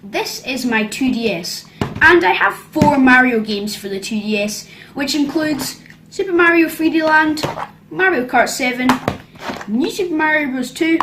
This is my 2DS, and I have 4 Mario games for the 2DS, which includes Super Mario 3D Land, Mario Kart 7, New Super Mario Bros. 2,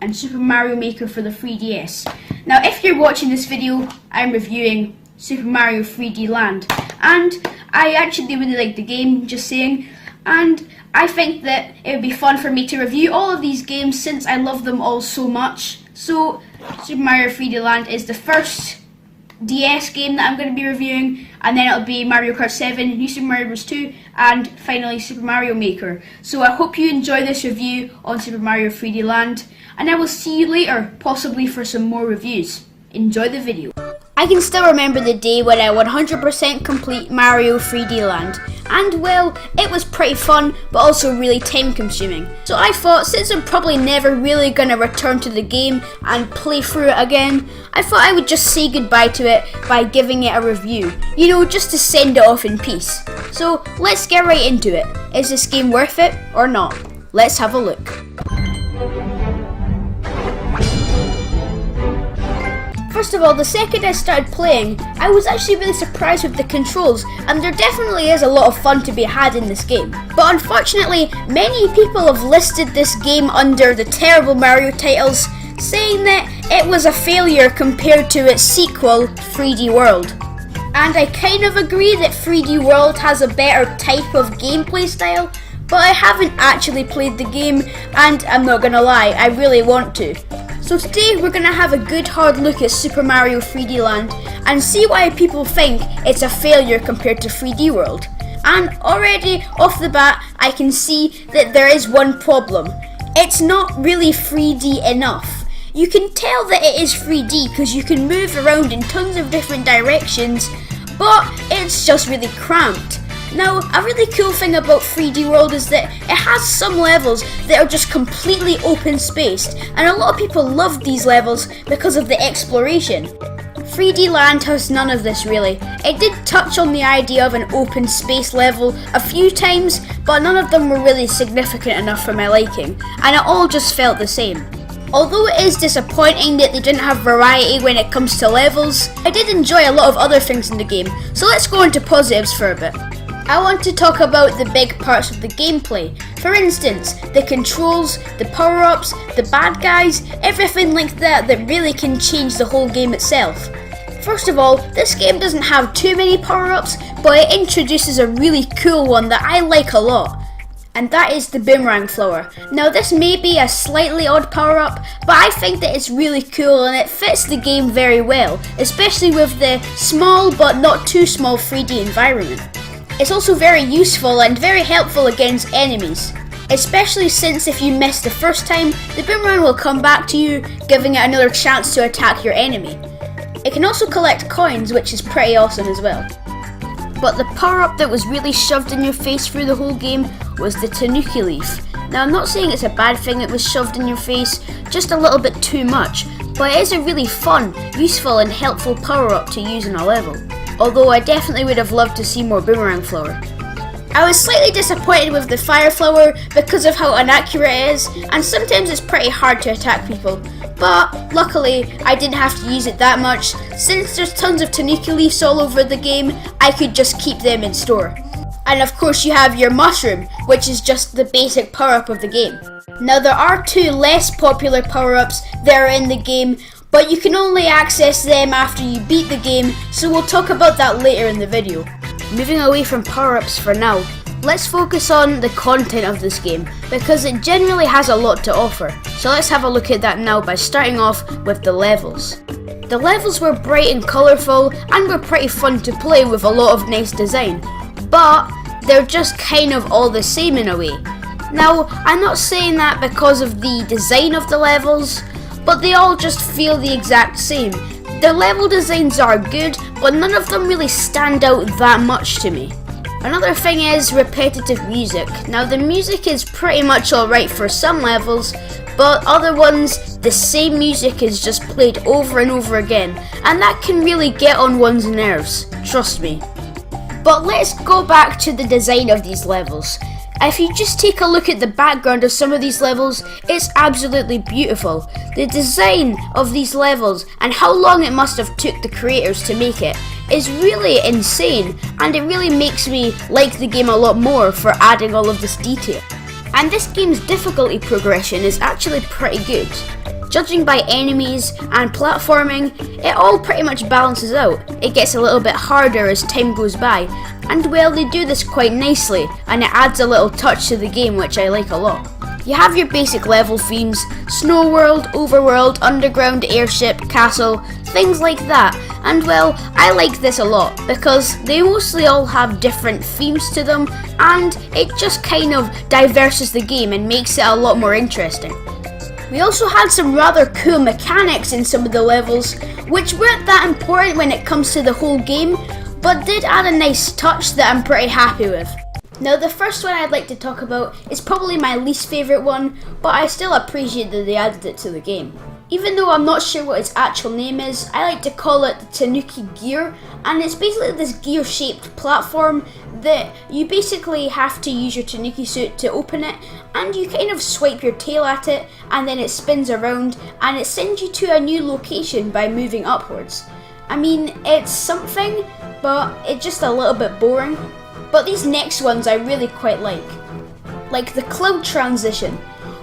and Super Mario Maker for the 3DS. Now, if you're watching this video, I'm reviewing Super Mario 3D Land, and I actually really like the game, just saying, and I think that it would be fun for me to review all of these games since I love them all so much. So, Super Mario 3D Land is the first DS game that I'm going to be reviewing, and then it'll be Mario Kart 7, New Super Mario Bros. 2, and finally Super Mario Maker. So I hope you enjoy this review on Super Mario 3D Land, and I will see you later, possibly for some more reviews. Enjoy the video. I can still remember the day when I 100% complete Mario 3D Land, and well, it was pretty fun, but also really time consuming. So I thought, since I'm probably never really going to return to the game and play through it again, I thought I would just say goodbye to it by giving it a review, you know, just to send it off in peace. So let's get right into it. Is this game worth it or not? Let's have a look. First of all, the second I started playing, I was actually really surprised with the controls, and there definitely is a lot of fun to be had in this game. But unfortunately, many people have listed this game under the terrible Mario titles, saying that it was a failure compared to its sequel, 3D World. And I kind of agree that 3D World has a better type of gameplay style, but I haven't actually played the game, and I'm not gonna lie, I really want to. So today we're going to have a good hard look at Super Mario 3D Land and see why people think it's a failure compared to 3D World. And already off the bat I can see that there is one problem. It's not really 3D enough. You can tell that it is 3D because you can move around in tons of different directions, but it's just really cramped. Now, a really cool thing about 3D World is that it has some levels that are just completely open spaced, and a lot of people love these levels because of the exploration. 3D Land has none of this really. It did touch on the idea of an open space level a few times, but none of them were really significant enough for my liking, and it all just felt the same. Although it is disappointing that they didn't have variety when it comes to levels, I did enjoy a lot of other things in the game, so let's go into positives for a bit. I want to talk about the big parts of the gameplay. For instance, the controls, the power-ups, the bad guys, everything like that really can change the whole game itself. First of all, this game doesn't have too many power-ups, but it introduces a really cool one that I like a lot. And that is the boomerang flower. Now this may be a slightly odd power-up, but I think that it's really cool and it fits the game very well, especially with the small but not too small 3D environment. It's also very useful and very helpful against enemies, especially since if you miss the first time, the boomerang will come back to you, giving it another chance to attack your enemy. It can also collect coins, which is pretty awesome as well. But the power-up that was really shoved in your face through the whole game was the Tanuki leaf. Now I'm not saying it's a bad thing it was shoved in your face, just a little bit too much, but it is a really fun, useful and helpful power-up to use in a level. Although I definitely would have loved to see more boomerang flower. I was slightly disappointed with the fire flower because of how inaccurate it is, and sometimes it's pretty hard to attack people. But luckily I didn't have to use it that much, since there's tons of Tanuki leaves all over the game, I could just keep them in store. And of course you have your mushroom, which is just the basic power-up of the game. Now there are 2 less popular power-ups that are in the game, but you can only access them after you beat the game, so we'll talk about that later in the video. Moving away from power-ups for now, let's focus on the content of this game, because it generally has a lot to offer. So let's have a look at that now by starting off with the levels. The levels were bright and colourful and were pretty fun to play with a lot of nice design, but they're just kind of all the same in a way. Now, I'm not saying that because of the design of the levels, but they all just feel the exact same. The level designs are good, but none of them really stand out that much to me. Another thing is repetitive music. Now the music is pretty much alright for some levels, but other ones, the same music is just played over and over again, and that can really get on one's nerves, trust me. But let's go back to the design of these levels. If you just take a look at the background of some of these levels, it's absolutely beautiful. The design of these levels and how long it must have took the creators to make it is really insane, and it really makes me like the game a lot more for adding all of this detail. And this game's difficulty progression is actually pretty good. Judging by enemies and platforming, it all pretty much balances out. It gets a little bit harder as time goes by, and well, they do this quite nicely, and it adds a little touch to the game which I like a lot. You have your basic level themes: snow world, overworld, underground, airship, castle, things like that. And well, I like this a lot because they mostly all have different themes to them, and it just kind of diverses the game and makes it a lot more interesting. We also had some rather cool mechanics in some of the levels, which weren't that important when it comes to the whole game, but did add a nice touch that I'm pretty happy with. Now, the first one I'd like to talk about is probably my least favourite one, but I still appreciate that they added it to the game. Even though I'm not sure what its actual name is, I like to call it the Tanuki Gear, and it's basically this gear-shaped platform that you basically have to use your Tanuki suit to open it, and you kind of swipe your tail at it, and then it spins around, and it sends you to a new location by moving upwards. I mean, it's something, but it's just a little bit boring. But these next ones I really quite like the cloud transition,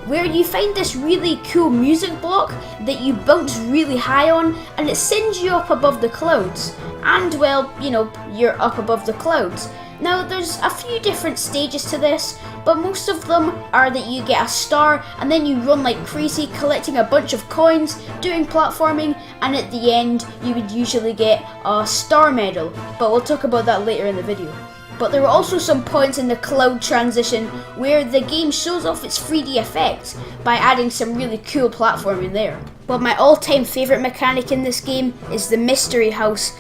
where you find this really cool music block that you bounce really high on, and it sends you up above the clouds, and well, you know, you're up above the clouds. Now, there's a few different stages to this, but most of them are that you get a star and then you run like crazy collecting a bunch of coins, doing platforming, and at the end you would usually get a star medal, but we'll talk about that later in the video. But there are also some points in the cloud transition where the game shows off its 3D effects by adding some really cool platforming there. But my all-time favourite mechanic in this game is the mystery house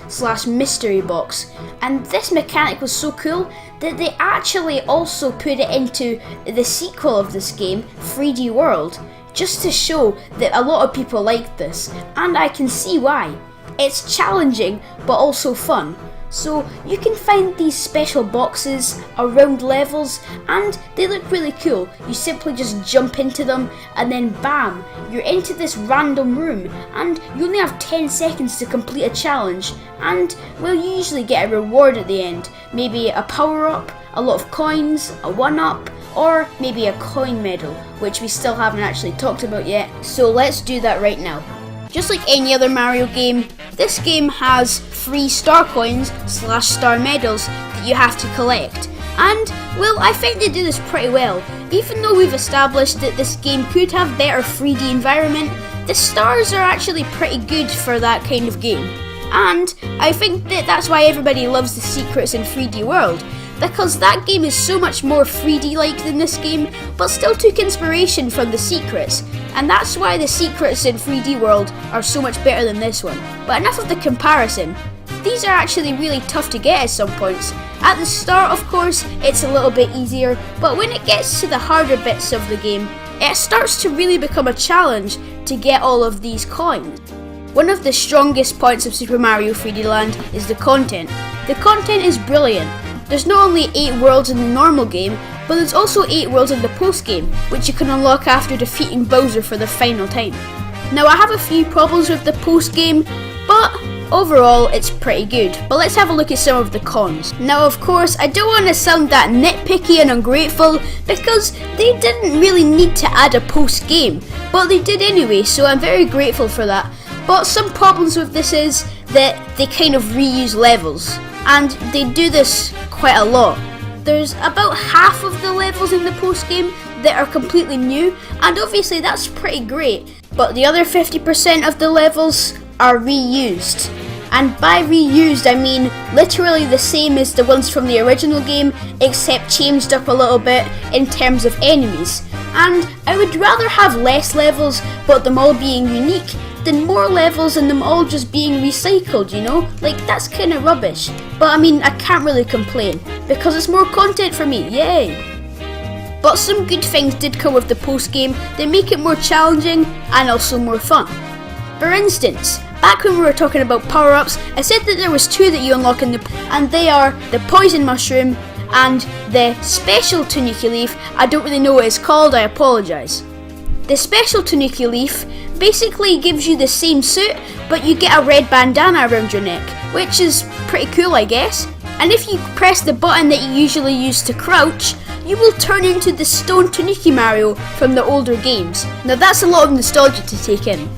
/ mystery box, and this mechanic was so cool that they actually also put it into the sequel of this game, 3D World, just to show that a lot of people liked this, and I can see why. It's challenging but also fun. So you can find these special boxes around levels, and they look really cool. You simply just jump into them and then bam, you're into this random room, and you only have 10 seconds to complete a challenge, and well, you usually get a reward at the end. Maybe a power up, a lot of coins, a 1-up, or maybe a coin medal, which we still haven't actually talked about yet. So let's do that right now. Just like any other Mario game, this game has 3 star coins / star medals that you have to collect. And, well, I think they do this pretty well. Even though we've established that this game could have better 3D environment, the stars are actually pretty good for that kind of game. And I think that that's why everybody loves the secrets in 3D World, because that game is so much more 3D-like than this game, but still took inspiration from the secrets, and that's why the secrets in 3D World are so much better than this one. But enough of the comparison. These are actually really tough to get at some points. At the start, of course, it's a little bit easier, but when it gets to the harder bits of the game, it starts to really become a challenge to get all of these coins. One of the strongest points of Super Mario 3D Land is the content. The content is brilliant. There's not only 8 worlds in the normal game, but there's also 8 worlds in the post-game, which you can unlock after defeating Bowser for the final time. Now, I have a few problems with the post-game, but overall it's pretty good. But let's have a look at some of the cons. Now, of course, I don't want to sound that nitpicky and ungrateful, because they didn't really need to add a post-game, but they did anyway, so I'm very grateful for that. But some problems with this is that they kind of reuse levels, and they do this quite a lot. There's about half of the levels in the post-game that are completely new, and obviously that's pretty great, but the other 50% of the levels are reused. And by reused, I mean literally the same as the ones from the original game, except changed up a little bit in terms of enemies. And I would rather have less levels, but them all being unique, than more levels and them all just being recycled, you know? Like, that's kind of rubbish. But I mean, I can't really complain, because it's more content for me, yay! But some good things did come with the post-game. They make it more challenging and also more fun. For instance, back when we were talking about power-ups, I said that there was 2 that you unlock in and they are the poison mushroom and the special Tanuki leaf, I don't really know what it's called, I apologise. The special Tanuki leaf basically gives you the same suit, but you get a red bandana around your neck, which is pretty cool, I guess. And if you press the button that you usually use to crouch, you will turn into the stone Tanuki Mario from the older games. Now that's a lot of nostalgia to take in.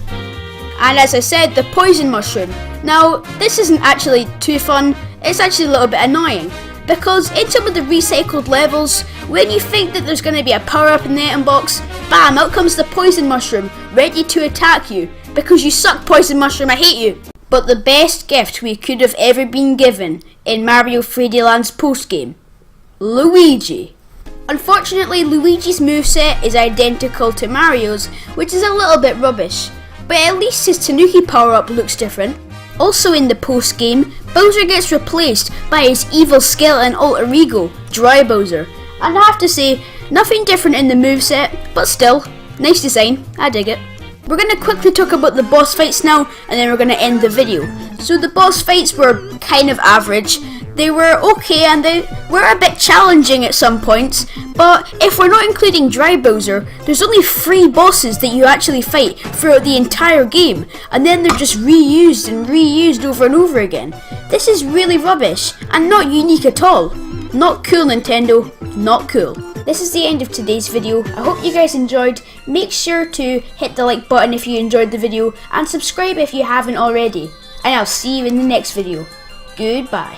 And as I said, the poison mushroom. Now this isn't actually too fun, it's actually a little bit annoying. Because in some of the recycled levels, when you think that there's going to be a power up in the item box, bam, out comes the poison mushroom, ready to attack you. Because you suck, poison mushroom, I hate you. But the best gift we could have ever been given in Mario 3D Land's post-game, Luigi. Unfortunately, Luigi's moveset is identical to Mario's, which is a little bit rubbish. But at least his Tanuki power-up looks different. Also in the post-game, Bowser gets replaced by his evil skeleton alter ego, Dry Bowser. And I have to say, nothing different in the moveset, but still, nice design, I dig it. We're going to quickly talk about the boss fights now, and then we're going to end the video. So the boss fights were kind of average. They were okay and they were a bit challenging at some points, but if we're not including Dry Bowser, there's only 3 bosses that you actually fight throughout the entire game, and then they're just reused and reused over and over again. This is really rubbish and not unique at all. Not cool, Nintendo, not cool. This is the end of today's video. I hope you guys enjoyed. Make sure to hit the like button if you enjoyed the video and subscribe if you haven't already. And I'll see you in the next video. Goodbye.